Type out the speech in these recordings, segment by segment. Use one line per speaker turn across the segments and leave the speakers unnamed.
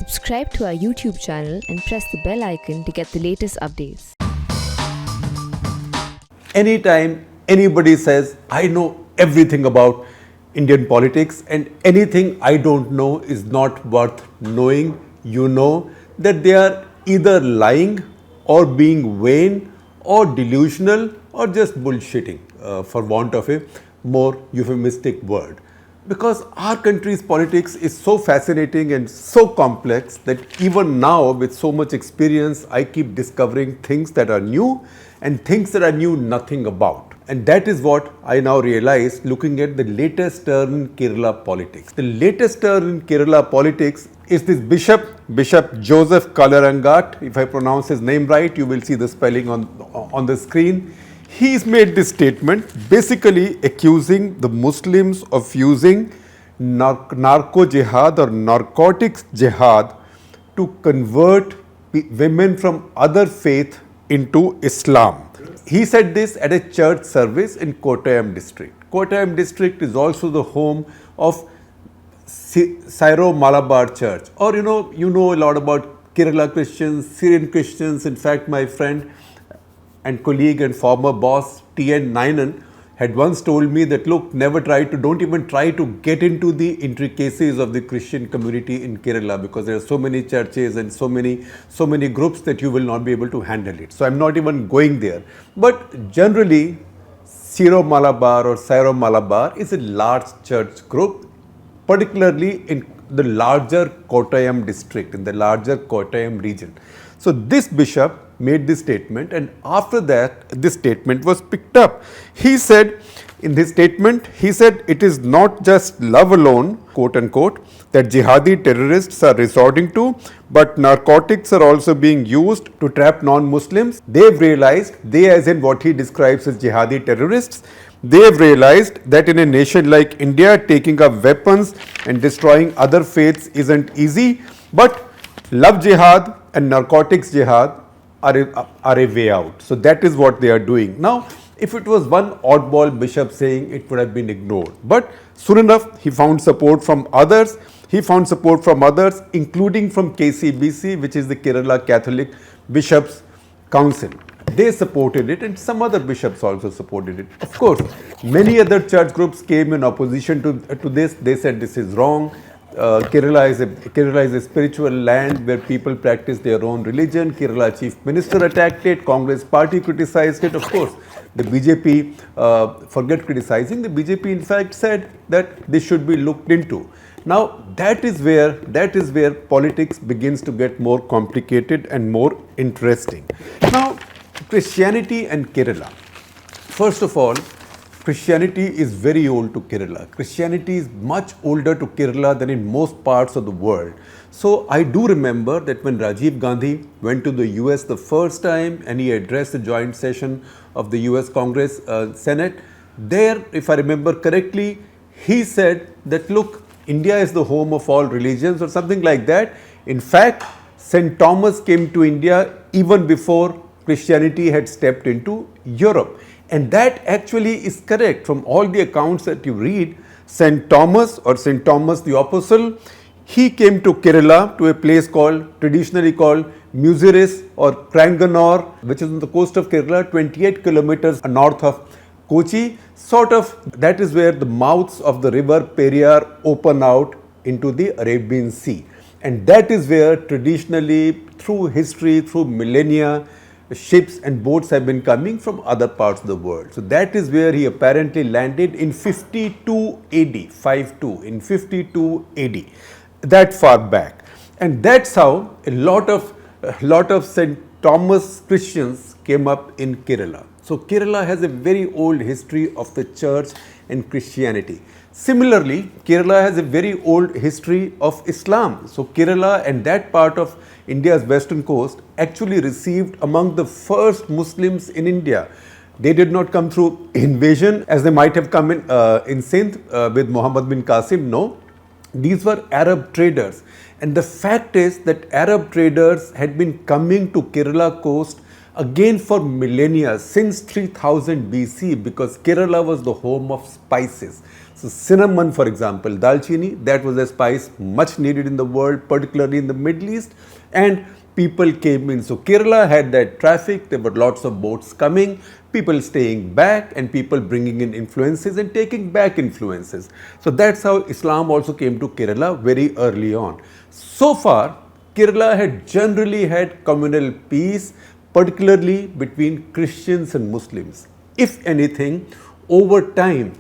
Subscribe to our YouTube channel and press the bell icon to get the latest updates.
Anytime anybody says, I know everything about Indian politics and anything I don't know is not worth knowing, you know that they are either lying or being vain or delusional or just bullshitting, for want of a more euphemistic word. Because our country's politics is so fascinating and so complex that even now, with so much experience, I keep discovering things that are new and things that I knew nothing about. And that is what I now realize looking at the latest turn in Kerala politics. The latest turn in Kerala politics is this Bishop Joseph Kalarangat. If I pronounce his name right, you will see the spelling on the screen. He's made this statement basically accusing the Muslims of using narco jihad or narcotics jihad to convert women from other faith into Islam. He said this at a church service in Kottayam district. Kottayam district is also the home of Syro Malabar Church, or you know a lot about Kerala Christians, Syrian Christians. In fact, my friend and colleague and former boss T.N. Nainan had once told me that look, don't even try to get into the intricacies of the Christian community in Kerala, because there are so many churches and so many groups that you will not be able to handle it. So I'm not even going there. But generally, Syro Malabar or Syro Malabar is a large church group, particularly in the larger Kottayam district, in the larger Kottayam region. So this bishop made this statement, and after that this statement was picked up. He said, in this statement, he said it is not just love alone, quote unquote, that jihadi terrorists are resorting to, but narcotics are also being used to trap non-Muslims. They've realized, they as in what he describes as jihadi terrorists, they've realized that in a nation like India, taking up weapons and destroying other faiths isn't easy, but love jihad and narcotics jihad are a way out. So that is what they are doing. Now, if it was one oddball bishop saying, it would have been ignored. But soon enough, he found support from others. He found support from others, including from KCBC, which is the Kerala Catholic Bishops' Council. They supported it, and some other bishops also supported it. Of course, many other church groups came in opposition to this. They said this is wrong. Kerala is a spiritual land where people practice their own religion. Kerala Chief Minister attacked it. Congress party criticized it. Of course, the BJP, forget criticizing. The BJP in fact said that this should be looked into. Now that is where politics begins to get more complicated and more interesting. Now, Christianity and Kerala. First of all, Christianity is very old to Kerala. Christianity is much older to Kerala than in most parts of the world. So I do remember that when Rajiv Gandhi went to the US the first time and he addressed the joint session of the US Congress Senate, there, if I remember correctly, he said that look, India is the home of all religions or something like that. In fact, St. Thomas came to India even before Christianity had stepped into Europe. And that actually is correct. From all the accounts that you read, St. Thomas or St. Thomas the Apostle, he came to Kerala, to a place traditionally called Muziris or Cranganore, which is on the coast of Kerala, 28 kilometers north of Kochi. Sort of, that is where the mouths of the river Periyar open out into the Arabian Sea. And that is where traditionally, through history, through millennia, ships and boats have been coming from other parts of the world. So that is where he apparently landed in 52 AD, 52, in 52 AD, that far back. And that's how a lot of St. Thomas Christians came up in Kerala. So Kerala has a very old history of the church and Christianity. Similarly, Kerala has a very old history of Islam. So Kerala and that part of India's western coast actually received among the first Muslims in India. They did not come through invasion as they might have come in Sindh with Muhammad bin Qasim. No, these were Arab traders. And the fact is that Arab traders had been coming to Kerala coast again for millennia, since 3000 BC, because Kerala was the home of spices. So cinnamon, for example, dalchini, that was a spice much needed in the world, particularly in the Middle East, and people came in. So Kerala had that traffic, there were lots of boats coming, people staying back and people bringing in influences and taking back influences. So that's how Islam also came to Kerala very early on. So far, Kerala had generally had communal peace, particularly between Christians and Muslims. If anything, over time,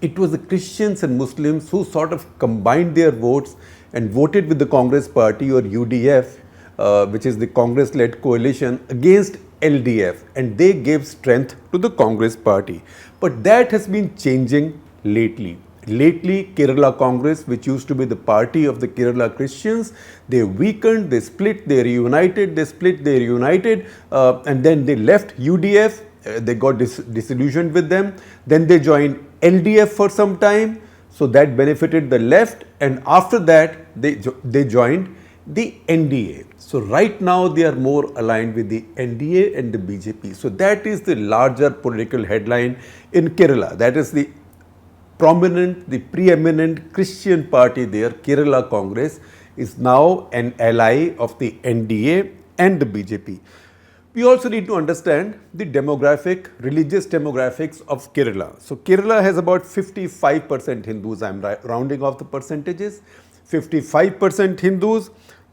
it was the Christians and Muslims who sort of combined their votes and voted with the Congress party or UDF, which is the Congress-led coalition, against LDF, and they gave strength to the Congress party. But that has been changing lately. Lately, Kerala Congress, which used to be the party of the Kerala Christians, they weakened, they split, they reunited, they split, they reunited, and then they left UDF, they got disillusioned with them. Then they joined LDF for some time, so that benefited the left, and after that, they joined the NDA. So right now, they are more aligned with the NDA and the BJP. So that is the larger political headline in Kerala. That is the prominent, the preeminent Christian party there, Kerala Congress, is now an ally of the NDA and the BJP. We also need to understand the demographic, religious demographics of Kerala. So Kerala has about 55% Hindus, I'm rounding off the percentages, 55% Hindus,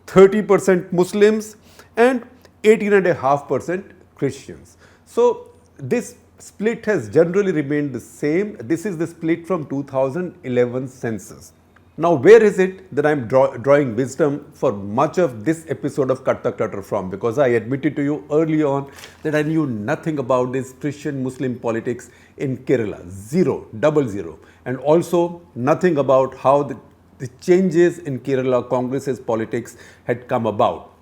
30% Muslims and 18.5% Christians. So this split has generally remained the same. This is the split from 2011 census. Now, where is it that I am drawing wisdom for much of this episode of Cut the Clutter from? Because I admitted to you early on that I knew nothing about this Christian-Muslim politics in Kerala. Zero, double zero. And also nothing about how the changes in Kerala Congress's politics had come about.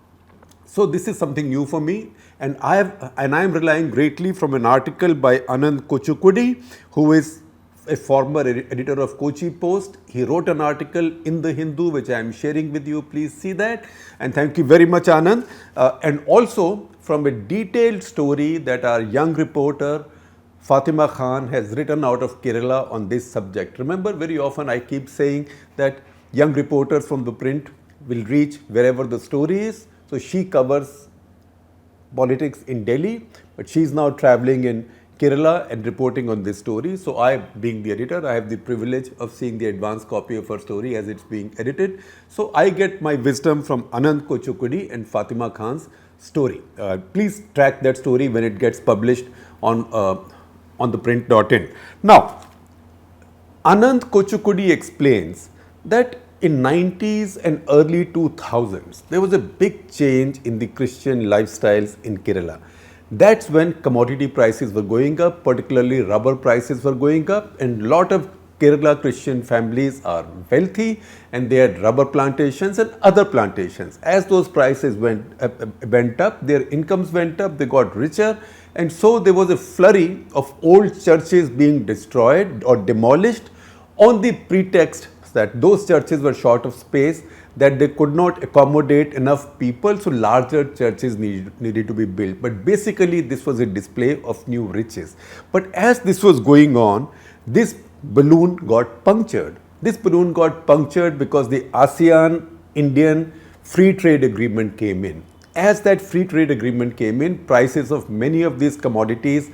So this is something new for me, and I am relying greatly from an article by Anand Kochukudi, who is a former editor of Kochi Post. He wrote an article in The Hindu, which I am sharing with you. Please see that. And thank you very much, Anand. And also from a detailed story that our young reporter, Fatima Khan, has written out of Kerala on this subject. Remember, very often I keep saying that young reporters from the print will reach wherever the story is. So she covers politics in Delhi, but she is now traveling in Kerala and reporting on this story. So I, being the editor, I have the privilege of seeing the advanced copy of her story as it's being edited. So I get my wisdom from Anand Kochukudi and Fatima Khan's story. Please track that story when it gets published on the print.in. Now, Anand Kochukudi explains that in 90s and early 2000s, there was a big change in the Christian lifestyles in Kerala. That's when commodity prices were going up, particularly rubber prices were going up, and a lot of Kerala Christian families are wealthy and they had rubber plantations and other plantations. As those prices went up, their incomes went up, they got richer, and so there was a flurry of old churches being destroyed or demolished on the pretext that those churches were short of space, that they could not accommodate enough people, so larger churches needed to be built. But basically, this was a display of new riches. But as this was going on, this balloon got punctured. This balloon got punctured because the ASEAN-Indian Free Trade Agreement came in. As that free trade agreement came in, prices of many of these commodities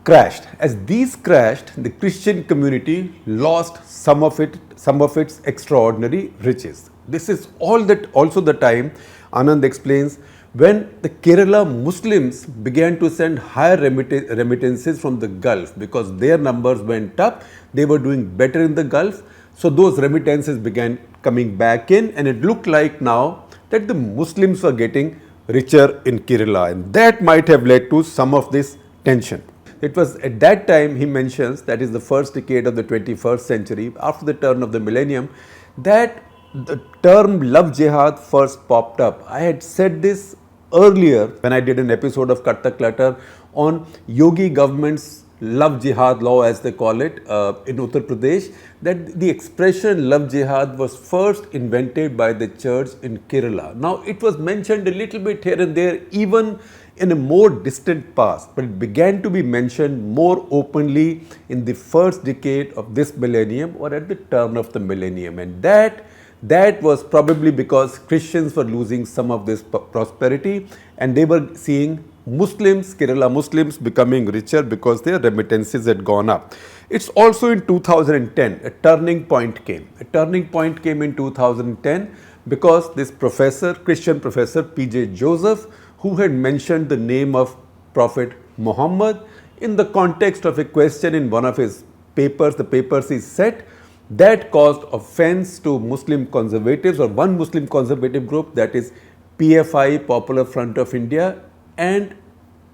crashed. As these crashed, the Christian community lost some of its extraordinary riches. This is also the time, Anand explains, when the Kerala Muslims began to send higher remittances from the Gulf because their numbers went up, they were doing better in the Gulf, so those remittances began coming back in, and it looked like now that the Muslims were getting richer in Kerala, and that might have led to some of this tension. It was at that time, he mentions, that is the first decade of the 21st century, after the turn of the millennium, that the term love jihad first popped up. I had said this earlier when I did an episode of Cut the Clutter on Yogi government's love jihad law, as they call it, in Uttar Pradesh, that the expression love jihad was first invented by the church in Kerala. Now, it was mentioned a little bit here and there, even in a more distant past, but it began to be mentioned more openly in the first decade of this millennium or at the turn of the millennium. And that was probably because Christians were losing some of this prosperity and they were seeing Muslims, Kerala Muslims, becoming richer because their remittances had gone up. It's also in 2010, a turning point came. A turning point came in 2010 because this professor, Christian professor P.J. Joseph, who had mentioned the name of Prophet Muhammad in the context of a question in one of his papers, the papers he set, that caused offense to Muslim conservatives or one Muslim conservative group, that is PFI, Popular Front of India, and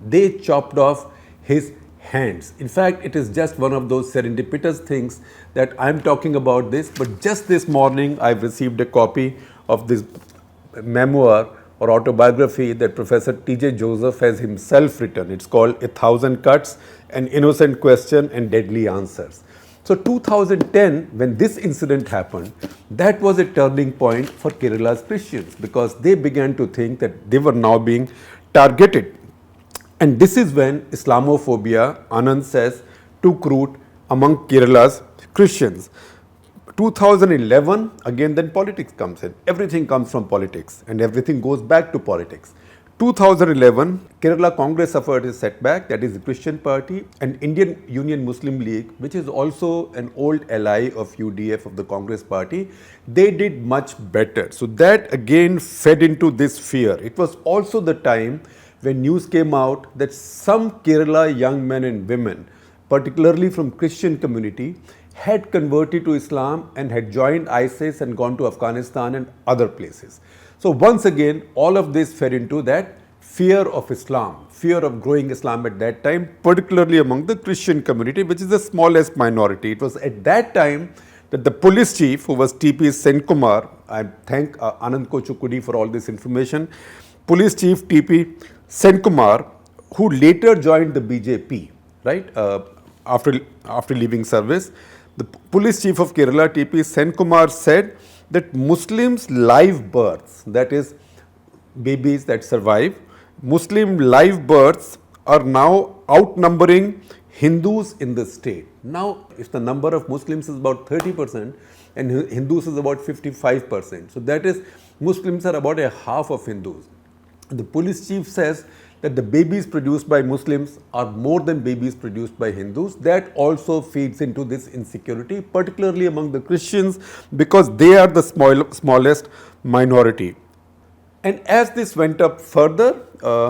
they chopped off his hands. In fact, it is just one of those serendipitous things that I'm talking about this, but just this morning I've received a copy of this memoir or autobiography that Professor T.J. Joseph has himself written. It's called 1,000 Cuts, An Innocent Question and Deadly Answers. So 2010, when this incident happened, that was a turning point for Kerala's Christians because they began to think that they were now being targeted. And this is when Islamophobia, Anand says, took root among Kerala's Christians. 2011, again then politics comes in. Everything comes from politics and everything goes back to politics. 2011, Kerala Congress suffered a setback, that is the Christian Party, and Indian Union Muslim League, which is also an old ally of UDF, of the Congress Party, they did much better. So that again fed into this fear. It was also the time when news came out that some Kerala young men and women, particularly from Christian community, had converted to Islam and had joined ISIS and gone to Afghanistan and other places. So once again, all of this fed into that fear of Islam, fear of growing Islam at that time, particularly among the Christian community, which is the smallest minority. It was at that time that the police chief, who was T.P. Senkumar, I thank Anand Kochukudi for all this information, police chief T.P. Senkumar, who later joined the BJP, right, after leaving service, the police chief of Kerala, T.P. Senkumar, said that Muslims' live births, that is babies that survive, Muslim live births are now outnumbering Hindus in the state. Now, if the number of Muslims is about 30% and Hindus is about 55%, so that is Muslims are about a half of Hindus. The police chief says that the babies produced by Muslims are more than babies produced by Hindus. That also feeds into this insecurity, particularly among the Christians, because they are the smallest minority. And as this went up further,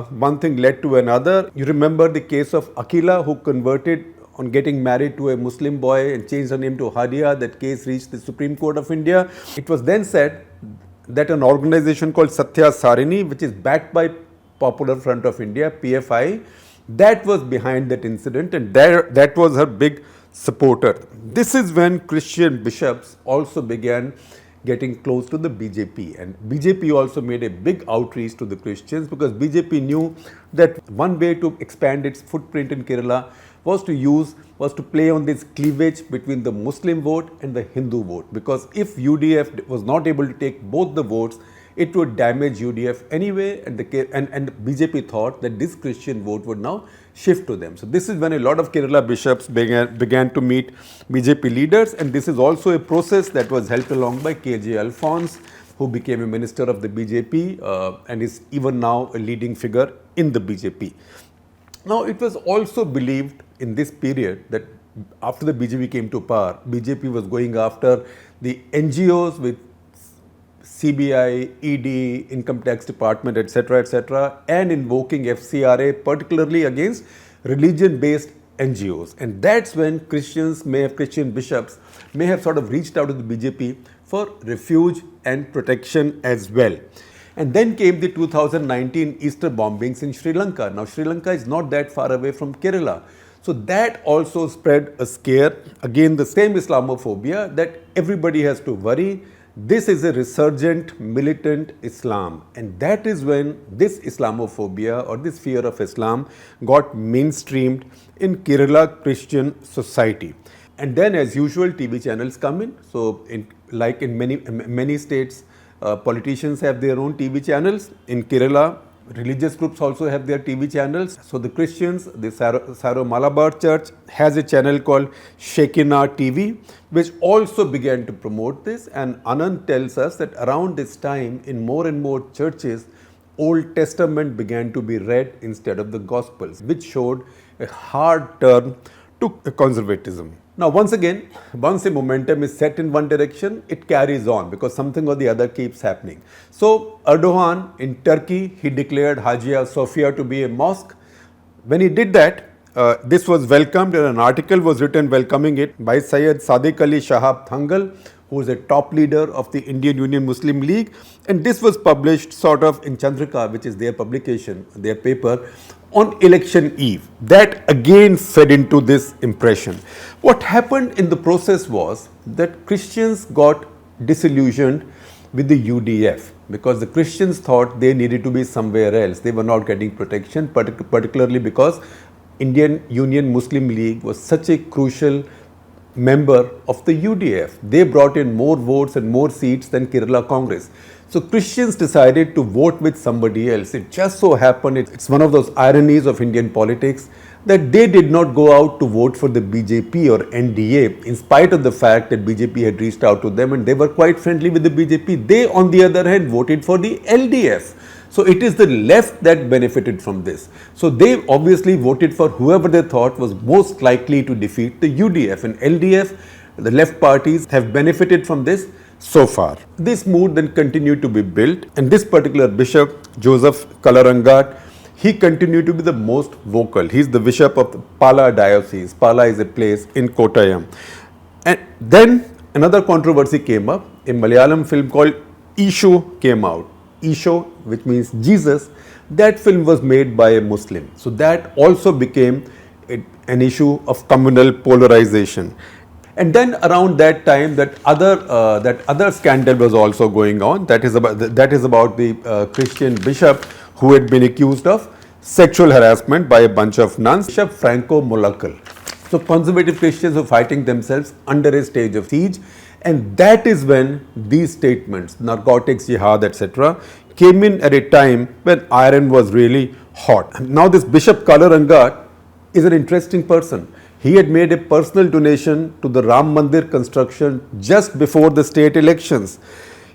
one thing led to another. You remember the case of Akila, who converted on getting married to a Muslim boy and changed her name to Hadia. That case reached the Supreme Court of India. It was then said that an organization called Satya Sarini, which is backed by Popular Front of India, PFI, that was behind that incident, and that was her big supporter. This is when Christian bishops also began getting close to the BJP, and BJP also made a big outreach to the Christians because BJP knew that one way to expand its footprint in Kerala was to play on this cleavage between the Muslim vote and the Hindu vote, because if UDF was not able to take both the votes, it would damage UDF anyway, and BJP thought that this Christian vote would now shift to them. So this is when a lot of Kerala bishops began to meet BJP leaders, and this is also a process that was helped along by KJ Alphonse, who became a minister of the BJP and is even now a leading figure in the BJP. Now, it was also believed in this period that after the BJP came to power, BJP was going after the NGOs with CBI, ED, Income Tax Department, etc., and invoking FCRA, particularly against religion-based NGOs. And that's when Christian bishops may have sort of reached out to the BJP for refuge and protection as well. And then came the 2019 Easter bombings in Sri Lanka. Now, Sri Lanka is not that far away from Kerala. So that also spread a scare, again the same Islamophobia, that everybody has to worry. This is a resurgent militant Islam, and that is when this Islamophobia or this fear of Islam got mainstreamed in Kerala Christian society. And then, as usual, TV channels come in. So, like in many states, politicians have their own TV channels. In Kerala, religious groups also have their TV channels. So, the Christians, the Syro Malabar Church has a channel called Shekinah TV, which also began to promote this. And Anand tells us that around this time, in more and more churches, Old Testament began to be read instead of the Gospels, which showed a hard turn to conservatism. Now, once again, once a momentum is set in one direction, it carries on because something or the other keeps happening. So, Erdogan in Turkey, he declared Hagia Sophia to be a mosque. When he did that, this was welcomed and an article was written welcoming it by Syed Sadiq Ali Shahab Thangal, who is a top leader of the Indian Union Muslim League, and this was published sort of in Chandrika, which is their publication, their paper, on election eve. That again fed into this impression. What happened in the process was that Christians got disillusioned with the UDF because the Christians thought they needed to be somewhere else. They were not getting protection, particularly because Indian Union Muslim League was such a crucial member of the UDF. They brought in more votes and more seats than Kerala Congress. So Christians decided to vote with somebody else. It just so happened, it's one of those ironies of Indian politics, that they did not go out to vote for the BJP or NDA, in spite of the fact that BJP had reached out to them and they were quite friendly with the BJP. They, on the other hand, voted for the LDF. So it is the left that benefited from this. So they obviously voted for whoever they thought was most likely to defeat the UDF. And LDF, the left parties, have benefited from this so far. This mood then continued to be built, and this particular bishop, Joseph Kalarangat, he continued to be the most vocal. He is the bishop of the Pala diocese. Pala is a place in Kottayam. And then another controversy came up. A Malayalam film called Ishu came out. Isho, which means Jesus, that film was made by a Muslim. So that also became an issue of communal polarization. And then around that time, that other scandal was also going on. That is about the Christian bishop who had been accused of sexual harassment by a bunch of nuns, Bishop Franco Molakal. So conservative Christians were fighting themselves under a stage of siege. And that is when these statements, narcotics, jihad, etc., came in at a time when iron was really hot. Now this Bishop Kalarangat is an interesting person. He had made a personal donation to the Ram Mandir construction just before the state elections.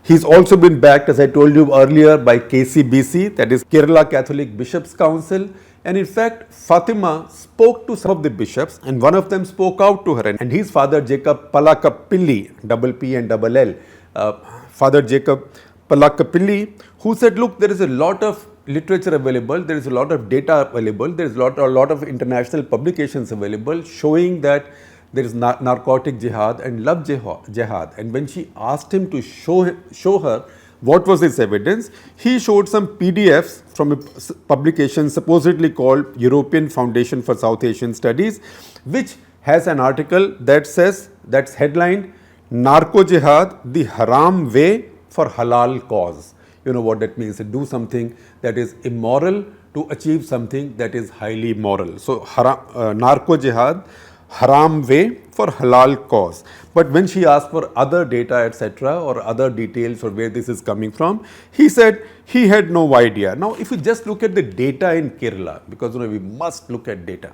He's also been backed, as I told you earlier, by KCBC, that is Kerala Catholic Bishops' Council. And in fact, Fatima spoke to some of the bishops and one of them spoke out to her. And he's Father Jacob Palakapilli, double P and double L. Father Jacob Palakapilli, who said, look, there is a lot of literature available, there is a lot of data available, there is a lot of international publications available showing that there is narcotic jihad and love jihad. And when she asked him to show her what was his evidence, he showed some PDFs from a publication supposedly called European Foundation for South Asian Studies, which has an article that says, that's headlined, Narco Jihad, the Haram Way for Halal Cause. You know what that means, to do something that is immoral to achieve something that is highly moral. So narco jihad, haram way for halal cause. But when she asked for other data, etc., or other details or where this is coming from, he said he had no idea. Now, if you just look at the data in Kerala, because we must look at data.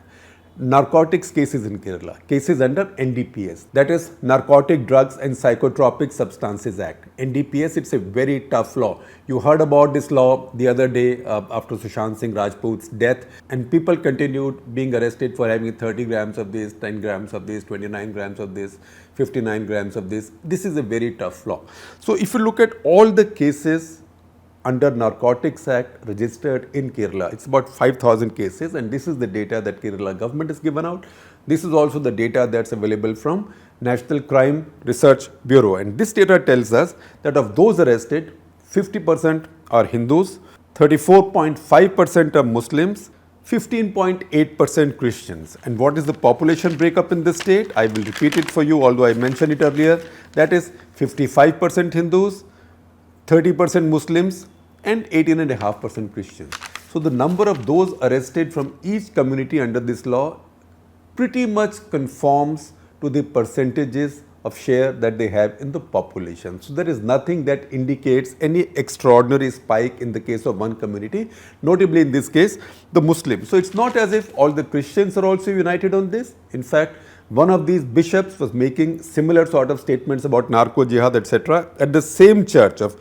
Narcotics cases in Kerala, cases under NDPS, that is Narcotic Drugs and Psychotropic Substances Act. NDPS, it's a very tough law. You heard about this law the other day after Sushant Singh Rajput's death, and people continued being arrested for having 30 grams of this, 10 grams of this, 29 grams of this, 59 grams of this. This is a very tough law. So if you look at all the cases under Narcotics Act registered in Kerala, it's about 5,000 cases, and this is the data that Kerala government has given out. This is also the data that's available from National Crime Research Bureau, and this data tells us that of those arrested, 50% are Hindus, 34.5% are Muslims, 15.8% Christians. And what is the population breakup in this state? I will repeat it for you, although I mentioned it earlier. That is 55% Hindus, 30% Muslims, and 18.5% Christians. So the number of those arrested from each community under this law pretty much conforms to the percentages of share that they have in the population. So there is nothing that indicates any extraordinary spike in the case of one community, notably in this case the Muslims. So it's not as if all the Christians are also united on this. In fact, one of these bishops was making similar sort of statements about narco jihad, etc. at the same church of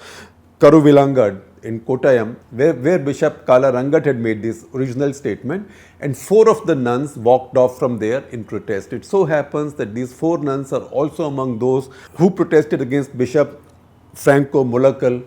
Karuvilangad in Kottayam, where Bishop Kala Rangat had made this original statement, and 4 of the nuns walked off from there in protest. It so happens that these 4 nuns are also among those who protested against Bishop Franco Mulakal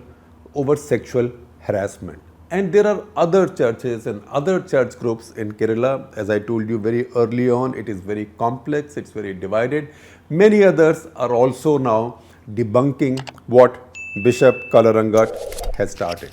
over sexual harassment. And there are other churches and other church groups in Kerala. As I told you very early on, it is very complex, it's very divided. Many others are also now debunking what Bishop Kala Rangat has started.